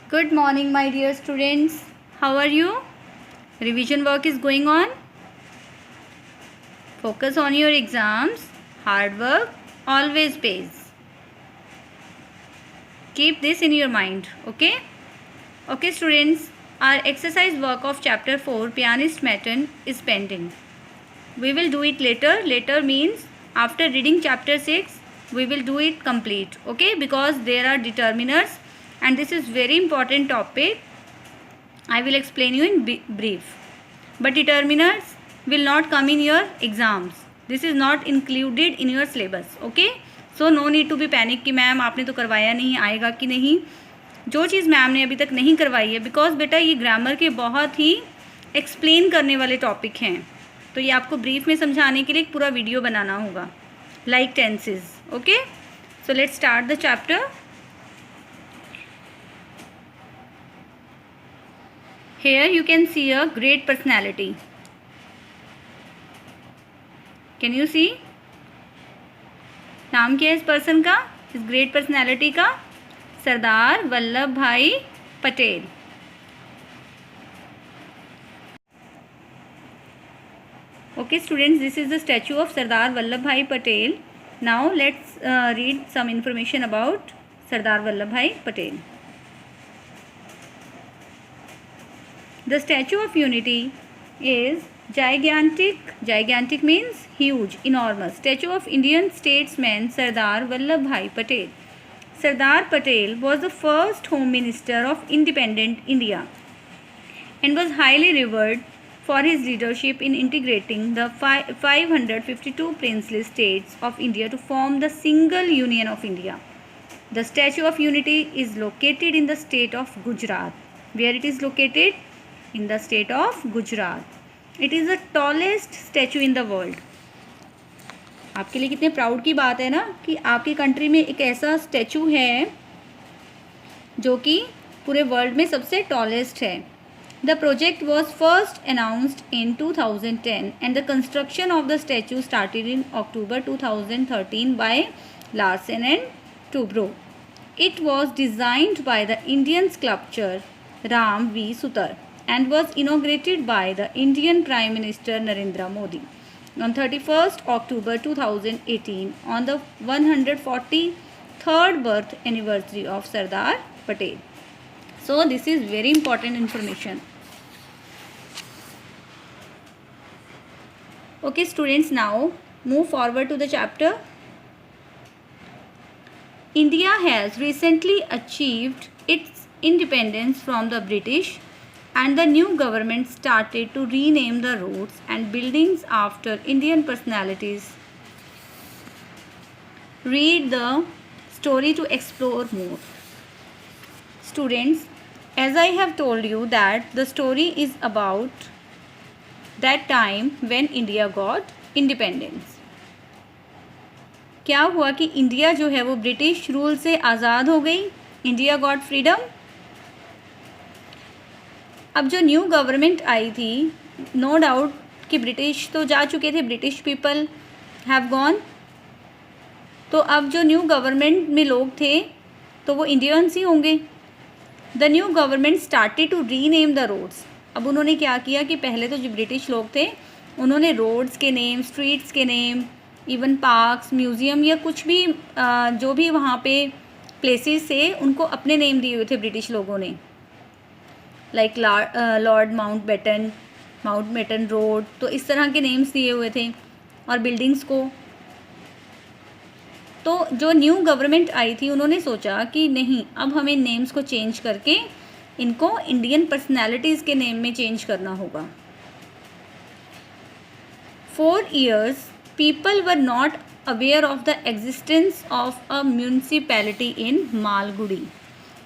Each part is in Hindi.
Good morning, my dear students. How are you? Revision work is going on. Focus on your exams. Hard work always pays. Keep this in your mind, okay? Okay, students, our exercise work of chapter 4, Pianist Matin, is pending. We will do it later. Later means after reading chapter 6, we will do it complete, okay? Because there are determiners and this is very important topic. I will explain you in brief. But determiners will not come in your exams. This is not included in your syllabus, okay? So no need to be panic कि मैम आपने तो करवाया नहीं, आएगा कि नहीं. जो चीज़ मैम ने अभी तक नहीं करवाई है, बिकॉज बेटा ये ग्रामर के बहुत ही एक्सप्लेन करने वाले टॉपिक हैं, तो ये आपको ब्रीफ में समझाने के लिए एक पूरा वीडियो बनाना होगा, like tenses. Okay, so let's start the chapter. Here you can see a great personality. Can you see? नाम क्या है इस पर्सन का, इस ग्रेट पर्सनैलिटी का? सरदार वल्लभ भाई Patel. Okay students, this is the statue of Sardar Vallabhbhai Patel. Now let's read some information about Sardar Vallabhbhai Patel. The Statue of Unity is gigantic. Gigantic means huge, enormous. Statue of Indian statesman Sardar Vallabhbhai Patel. Sardar Patel was the first Home Minister of independent India and was highly revered for his leadership in integrating the 552 princely states of India to form the single Union of India. The Statue of Unity is located in the state of Gujarat. Where it is located? In the state of Gujarat. It is the tallest statue in the world. आपके लिए कितने प्राउड की बात है ना कि आपकी कंट्री में एक ऐसा स्टैचू है जो कि पूरे वर्ल्ड में सबसे टॉलेस्ट है. The project was first announced in 2010 and the construction of the statue started in October 2013 by Larsen and Toubro. It was designed by the Indian sculptor Ram V. Sutar and was inaugurated by the Indian Prime Minister Narendra Modi on 31st October 2018 on the 143rd birth anniversary of Sardar Patel. So this is very important information. Okay students, now move forward to the chapter. India has recently achieved its independence from the British and the new government started to rename the roads and buildings after Indian personalities. Read the story to explore more. Students, as I have told you that the story is about that time when India got independence. क्या हुआ कि इंडिया जो है वो ब्रिटिश रूल से आज़ाद हो गई. India got freedom. अब जो न्यू गवर्नमेंट आई थी, नो डाउट कि ब्रिटिश तो जा चुके थे, ब्रिटिश पीपल हैव गॉन. तो अब जो न्यू गवर्नमेंट में लोग थे तो वो इंडियंस ही होंगे. The new government started to rename the roads. अब उन्होंने क्या किया कि पहले तो जो ब्रिटिश लोग थे उन्होंने रोड्स के नेम, स्ट्रीट्स के नेम, इवन पार्क्स, म्यूज़ियम या कुछ भी जो भी वहाँ पे प्लेसेस थे उनको अपने नेम दिए हुए थे ब्रिटिश लोगों ने, लाइक लॉर्ड माउंटबेटन रोड, तो इस तरह के नेम्स दिए हुए थे. और बिल्डिंग्स को तो जो न्यू गवर्नमेंट आई थी उन्होंने सोचा कि नहीं, अब हमें नेम्स को चेंज करके इनको इंडियन पर्सनैलिटीज़ के नेम में चेंज करना होगा. 4 years people were not aware of the existence of a municipality in Malgudi.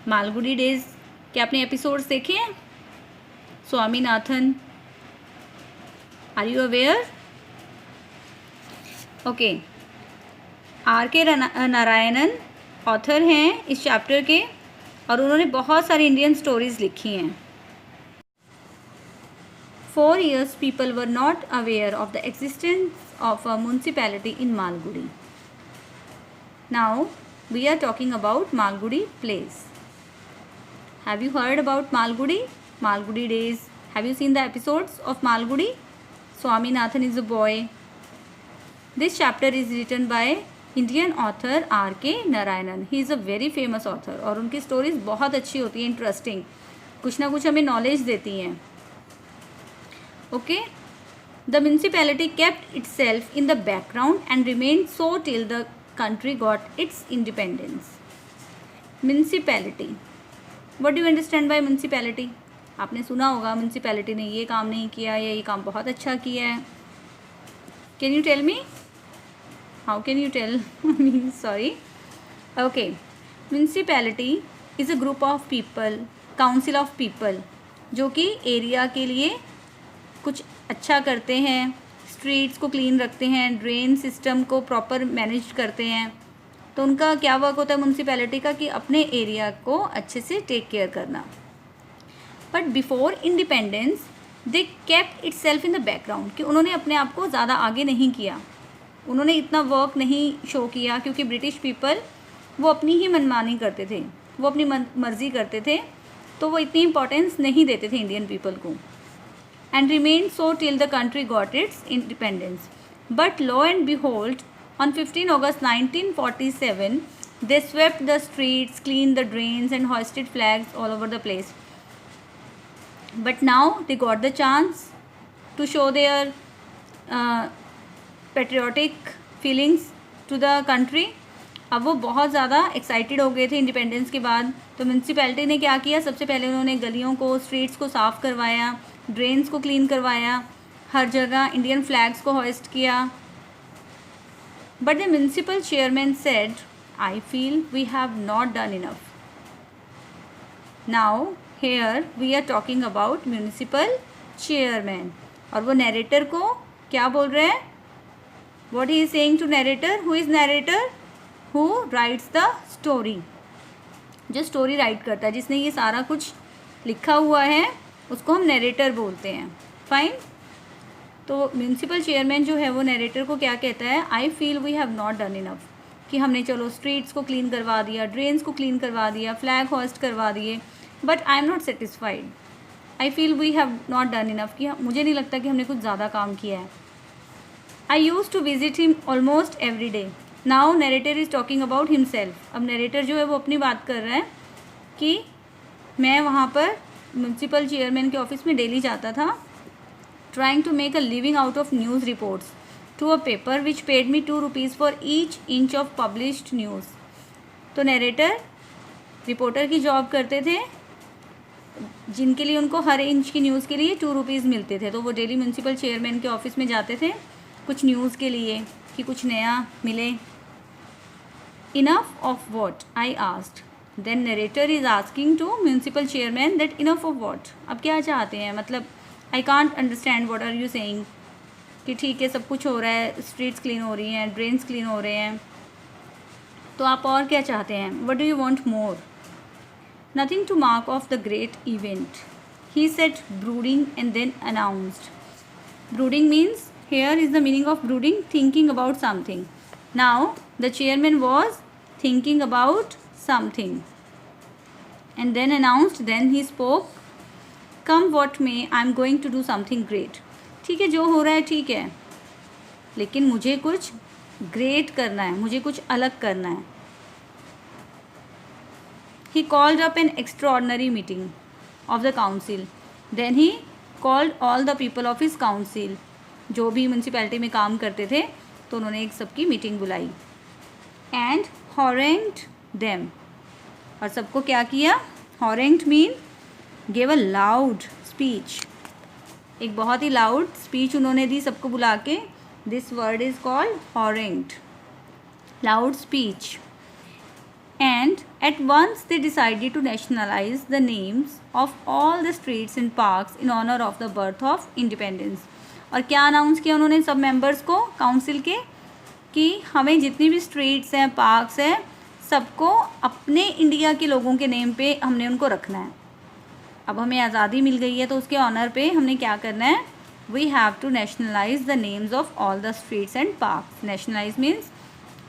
Malgudi days क्या आपने एपिसोड्स देखे हैं? Swaminathan, are you aware? Okay, R.K. Narayanan author हैं इस चैप्टर के और उन्होंने बहुत सारी इंडियन स्टोरीज लिखी हैं. 4 years people were not aware of the existence of a municipality in Malgudi. Now we are talking about Malgudi place. Have you heard about Malgudi? Malgudi days. Have you seen the episodes of Malgudi? Swaminathan is a boy. This chapter is written by Indian author R.K. Narayanan. He is a very famous author और उनकी स्टोरीज बहुत अच्छी होती हैं, इंटरेस्टिंग, कुछ ना कुछ हमें नॉलेज देती हैं. Okay. The municipality kept itself in the background and remained so till the country got its independence. Municipality. What do you understand by municipality? आपने सुना होगा municipality ने ये काम नहीं किया या ये काम बहुत अच्छा किया है. Can you tell me? How can you tell me? Sorry. Okay. Municipality is a group of people, council of people, जो कि एरिया के लिए कुछ अच्छा करते हैं, स्ट्रीट्स को क्लीन रखते हैं, ड्रेन सिस्टम को प्रॉपर मैनेज करते हैं. तो उनका क्या वर्क होता है म्यूनसिपैलिटी का कि अपने एरिया को अच्छे से टेक केयर करना. But before independence they kept it self in the background, कि उन्होंने अपने आप को ज़्यादा आगे नहीं किया, उन्होंने इतना वर्क नहीं शो किया, क्योंकि ब्रिटिश पीपल वो अपनी ही मनमानी करते थे, वो अपनी मर्ज़ी करते थे, तो वो इतनी इंपॉर्टेंस नहीं देते थे इंडियन पीपल को. And remained so till the country got its independence. But lo and behold, on 15 August 1947, they swept the streets, cleaned the drains and hoisted flags all over the place. But now they got the chance to show their patriotic feelings to the country. अब वो बहुत ज़्यादा एक्साइटेड हो गए थे इंडिपेंडेंस के बाद. तो म्यूनसिपैलिटी ने क्या किया, सबसे पहले उन्होंने गलियों को, स्ट्रीट्स को साफ़ करवाया, ड्रेन्स को क्लीन करवाया, हर जगह इंडियन फ्लैग्स को होइस्ट किया. But the municipal chairman said, I feel we have not done enough. Now here we are talking about municipal chairman, और वो नरेटर को क्या बोल रहे हैं, what he is saying to narrator. Who is narrator? Who writes the story. जो स्टोरी राइट करता है, जिसने ये सारा कुछ लिखा हुआ है, उसको हम नरेटर बोलते हैं. फाइन. तो म्यूनसिपल चेयरमैन जो है वो नरेटर को क्या कहता है, I feel we have not done enough, कि हमने चलो स्ट्रीट्स को क्लीन करवा दिया, ड्रेन्स को क्लीन करवा दिया, फ्लैग होस्ट करवा दिए, but I am not satisfied. I feel we have not done enough, कि मुझे नहीं लगता कि हमने कुछ ज़्यादा काम किया है. I used to visit him almost every day. Now narrator is talking about himself. अब नरेटर जो है वो अपनी बात कर रहा है कि मैं वहाँ पर म्यूनसिपल चेयरमैन के ऑफिस में डेली जाता था, trying to make a living out of news reports to a paper which paid me 2 rupees for each inch of published news. तो नरेटर रिपोर्टर की जॉब करते थे, जिनके लिए उनको हर इंच की न्यूज़ के लिए 2 रुपीज़ मिलते थे. तो वो डेली म्यूनसिपल चेयरमैन के ऑफिस में जाते थे कुछ न्यूज़ के लिए, कि कुछ नया मिले. Enough of what, I asked. Then narrator is asking to municipal chairman that enough of what, अब क्या चाहते हैं, मतलब I can't understand what are you saying, कि ठीक है सब कुछ हो रहा है, स्ट्रीट्स क्लीन हो रही हैं, ड्रेन्स क्लीन हो रहे हैं, तो आप और क्या चाहते हैं, what do you want more. Nothing to mark off the great event, he said brooding and then announced. Brooding means, here is the meaning of brooding, thinking about something. Now the chairman was thinking about something and then announced, then he spoke, come what may, I am going to do something great. ठीक है, जो हो रहा है ठीक है, लेकिन मुझे कुछ ग्रेट करना है, मुझे कुछ अलग करना है. He called up an extraordinary meeting of the council. Then he called all the people of his council. जो भी म्यूनसिपैलिटी में काम करते थे, तो उन्होंने एक सबकी मीटिंग बुलाई. एंड हॉरेंट देम, और सबको क्या किया, harangue mean gave a loud speech, एक बहुत ही लाउड स्पीच उन्होंने दी सबको बुला के. This word is called harangue, loud speech. And at once they decided to nationalise the names of all the streets and parks in honour of the birth of independence. और क्या अनाउंस किया उन्होंने सब मेंबर्स को काउंसिल के, कि हमें जितनी भी स्ट्रीट्स हैं, पार्क्स हैं, सबको अपने इंडिया के लोगों के नेम पे हमने उनको रखना है. अब हमें आज़ादी मिल गई है, तो उसके ऑनर पे हमने क्या करना है, we have to nationalise the names of all the streets and parks. Nationalise means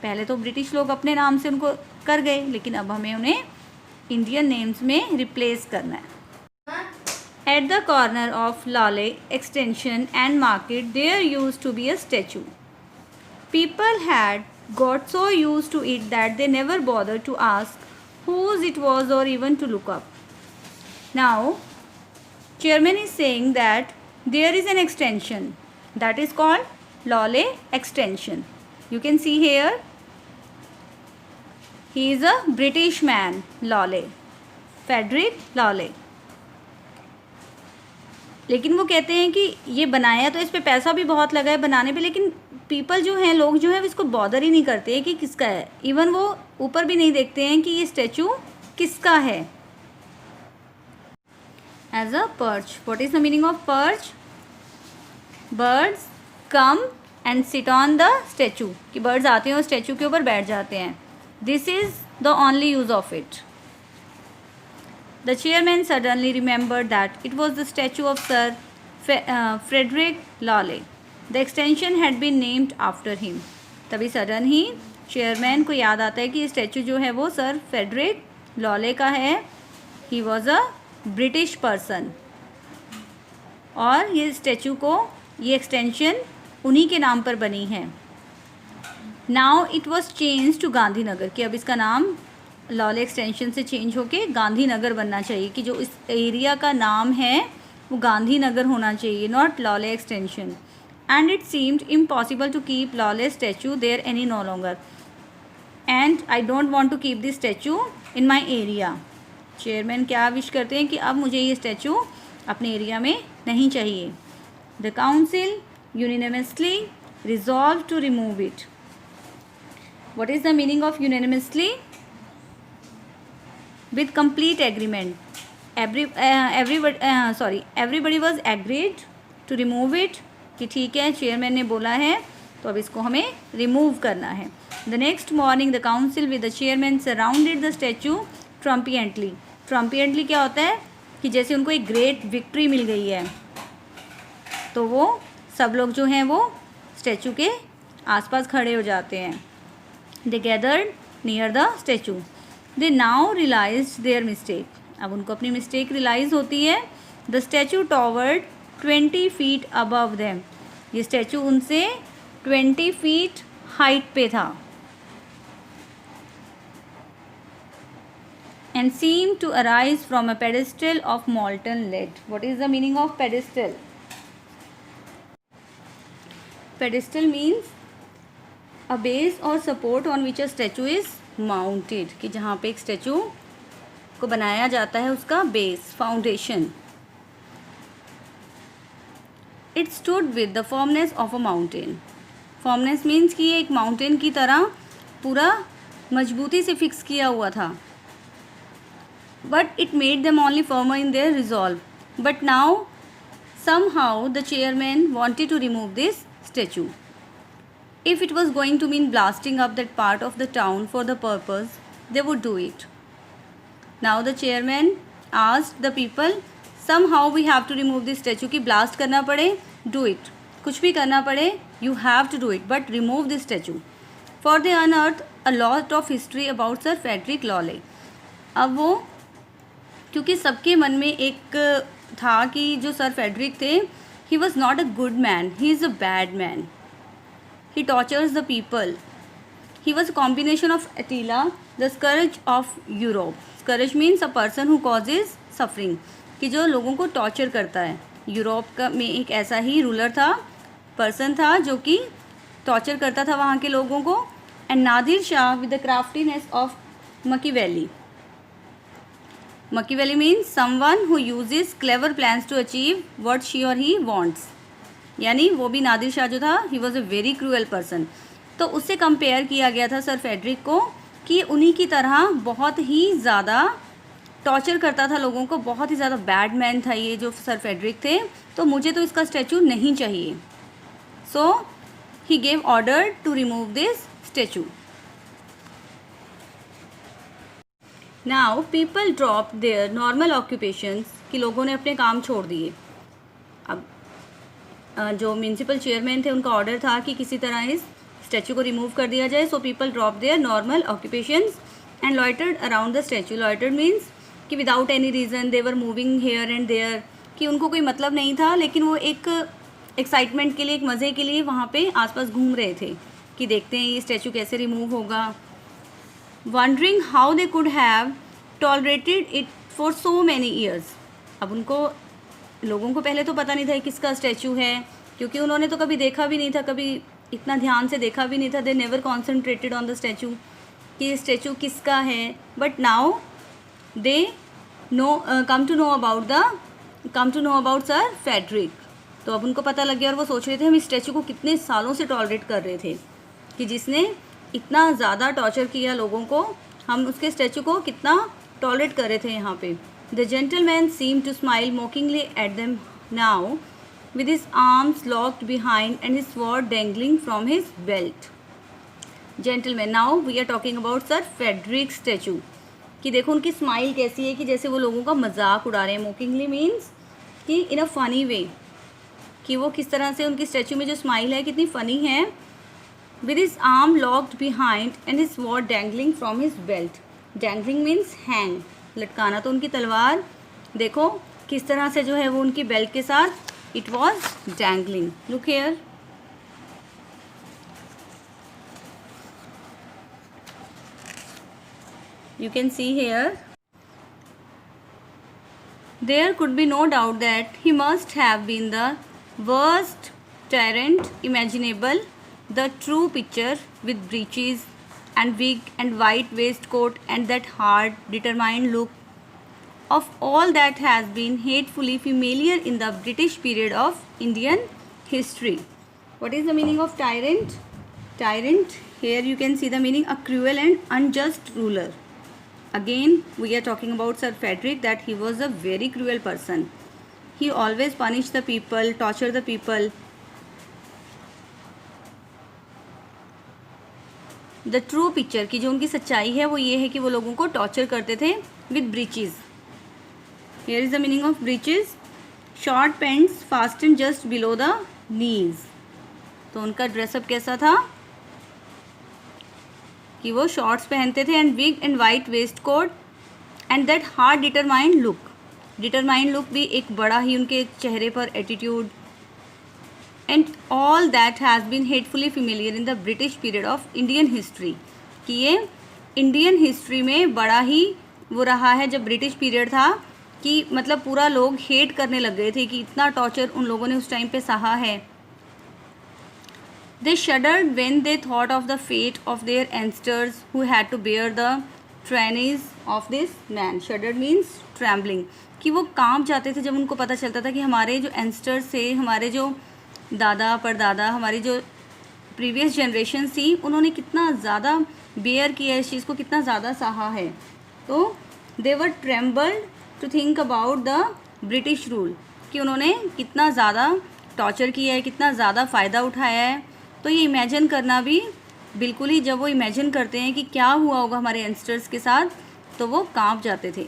पहले तो ब्रिटिश लोग अपने नाम से उनको कर गए, लेकिन अब हमें उन्हें इंडियन नेम्स में रिप्लेस करना है. At the corner of Lale Extension and Market there used to be a statue. People had got so used to it that they never bothered to ask whose it was or even to look up. Now, chairman is saying that there is an extension that is called Lale Extension. You can see here, he is a British man, Lale, Frederick Lale. लेकिन वो कहते हैं कि ये बनाया तो इस पे पैसा भी बहुत लगा है बनाने पे, लेकिन पीपल जो हैं, लोग जो हैं, इसको बॉदर ही नहीं करते हैं कि किसका है. इवन वो ऊपर भी नहीं देखते हैं कि ये स्टैचू किसका है. As a perch. What is the meaning of perch? Birds come and sit on the statue, कि बर्ड्स आते हैं और स्टैचू के ऊपर बैठ जाते हैं. This is the only use of it. The chairman suddenly remembered that it was the statue of Sir Frederick Lale. The extension had been named after him. तभी सडन ही चेयरमैन को याद आता है कि ये स्टैचू जो है वो सर फेडरिक लॉले का है. He was a British person. और ये स्टैचू को, ये एक्सटेंशन उन्हीं के नाम पर बनी है. Now it was change to Gandhinagar, कि अब इसका नाम लॉले एक्सटेंशन से चेंज होके गांधीनगर बनना चाहिए, कि जो इस एरिया का नाम है वो गांधीनगर होना चाहिए, not Lawley extension. And it seemed impossible to keep Lawley statue there any no longer and I don't want to keep this statue in my area. Chairman क्या विश करते हैं कि अब मुझे ये स्टैचू अपने एरिया में नहीं चाहिए. The council unanimously resolve to remove it. What is the meaning of unanimously? With complete agreement. Everybody was agreed to remove it, कि ठीक है चेयरमैन ने बोला है तो अब इसको हमें रिमूव करना है. The next morning the council with the chairman surrounded the statue triumphantly. Triumphantly क्या होता है कि जैसे उनको एक ग्रेट विक्ट्री मिल गई है, तो वो सब लोग जो हैं वो स्टैचू के आसपास खड़े हो जाते हैं. They gathered near the statue. They now realized their mistake. अब उनको अपनी मिस्टेक रियलाइज़ होती है. The statue towered 20 feet above them. ये स्टैचू उनसे 20 feet हाइट पे था. And seemed to arise from a pedestal of molten lead. What is the meaning of pedestal? Pedestal means a base or support on which a statue is mounted, कि जहाँ पे एक स्टैचू को बनाया जाता है उसका base, foundation. It stood with the firmness of a mountain. Firmness means कि ये एक माउंटेन की तरह पूरा मजबूती से फिक्स किया हुआ था. But it made them only firmer in their resolve. But now somehow the chairman wanted to remove this statue. If it was going to mean blasting up that part of the town for the purpose, they would do it. Now the chairman asked the people, somehow we have to remove this statue, कि blast करना पड़े, do it. कुछ भी करना पड़े, you have to do it, but remove this statue. For they unearthed a lot of history about Sir Frederick Lale. अब वो, क्योंकि सबके मन में एक था कि जो सर फेडरिक थे, he was not a good man, he is a bad man. He tortures the people. He was a combination of Attila, the scourge of Europe. Scourge means a person who causes suffering, कि जो लोगों को टॉर्चर करता है. यूरोप का में एक ऐसा ही रूलर था, पर्सन था जो कि टॉर्चर करता था वहाँ के लोगों को. And Nadir Shah with the craftiness of Machiavelli. Machiavelli means someone who uses clever plans to achieve what she और ही वांट्स. यानी वो भी नादिर शाह जो था, he was a very cruel person. तो उससे कंपेयर किया गया था सर फेडरिक को कि उन्हीं की तरह बहुत ही ज़्यादा टॉर्चर करता था लोगों को, बहुत ही ज़्यादा बैड मैन था ये जो सर फेडरिक थे. तो मुझे तो इसका स्टैचू नहीं चाहिए. So he gave order to remove this statue. Now people drop there normal occupations, कि लोगों ने अपने काम छोड़ दिए. अब जो म्यूनसिपल चेयरमैन थे उनका ऑर्डर था कि किसी तरह इस स्टैचू को रिमूव कर दिया जाए. So people drop there normal occupations and loitered around the statue. Loitered means कि without any reason they were moving here and there, कि उनको कोई मतलब नहीं था, लेकिन वो एक एक्साइटमेंट के लिए, एक मज़े के लिए वहाँ पे आसपास घूम रहे थे कि देखते हैं ये स्टैचू कैसे रिमूव होगा. Wondering how they could have tolerated it for so many years. अब उनको, लोगों को पहले तो पता नहीं था किसका स्टैचू है, क्योंकि उन्होंने तो कभी देखा भी नहीं था, कभी इतना ध्यान से देखा भी नहीं था. They never concentrated on the statue कि ये स्टैचू किसका है. But now they now come to know about sir Frederick. तो अब उनको पता लग गया और वो सोच रहे थे हम इस स्टैचू को कितने सालों से टॉलरेट कर रहे थे, कि जिसने इतना ज़्यादा टॉर्चर किया लोगों को, हम उसके स्टैचू को कितना टॉलरेट कर रहे थे यहाँ पे. The gentleman seem to smile mockingly at them now with his arms locked behind and his sword dangling from his belt. Gentlemen, now we are talking about Sir Frederick statue. कि देखो उनकी स्माइल कैसी है, कि जैसे वो लोगों का मजाक उड़ा रहे हैं. मोकिंगली मीन्स कि इन अ फनी वे, कि वो किस तरह से उनकी स्टैचू में जो स्माइल है कितनी फ़नी है. With his arm locked behind and his sword dangling from his belt. Dangling means hang, लटकाना. तो उनकी तलवार देखो किस तरह से जो है वो उनकी बेल्ट के साथ it was dangling. Look here. You can see here. There could be no doubt that he must have been the worst tyrant imaginable, the true picture with breeches and wig and white waistcoat and that hard, determined look of all that has been hatefully familiar in the British period of Indian history. What is the meaning of tyrant? Tyrant, here you can see the meaning, a cruel and unjust ruler. Again we are talking about Sir Frederick, that he was a very cruel person. He always punished the people, tortured the people. The true picture, कि जो उनकी सच्चाई है वो ये है कि वो लोगों को टॉर्चर करते थे with breeches. Here is the meaning of breeches. Short pants fastened just below the knees. तो उनका ड्रेसअप कैसा था कि वो शॉर्ट्स पहनते थे and wig and white waistcoat and that hard determined look. Determined look भी एक बड़ा ही उनके चेहरे पर attitude. And all that has been hatefully familiar in the British period of Indian history, कि ये इंडियन हिस्ट्री में बड़ा ही वो रहा है जब ब्रिटिश पीरियड था, कि मतलब पूरा लोग हेट करने लग गए थे कि इतना टॉर्चर उन लोगों ने उस टाइम पे सहा है. They shuddered when they thought of the fate of their ancestors who had to bear the tyranny of this man. Shuddered means trembling, कि वो कांप जाते थे जब उनको पता चलता था कि हमारे जो एंसेस्टर्स थे, हमारे जो दादा परदादा, हमारी जो प्रीवियस जनरेशन थी, उन्होंने कितना ज़्यादा बेयर किया इस चीज़ को, कितना ज़्यादा सहा है. तो they were trembled to think about the British rule, कि उन्होंने कितना ज़्यादा टॉर्चर किया है, कितना ज़्यादा फ़ायदा उठाया है. तो ये इमेजिन करना भी बिल्कुल ही, जब वो इमेजिन करते हैं कि क्या हुआ होगा हमारे यंगस्टर्स के साथ, तो वो कांप जाते थे.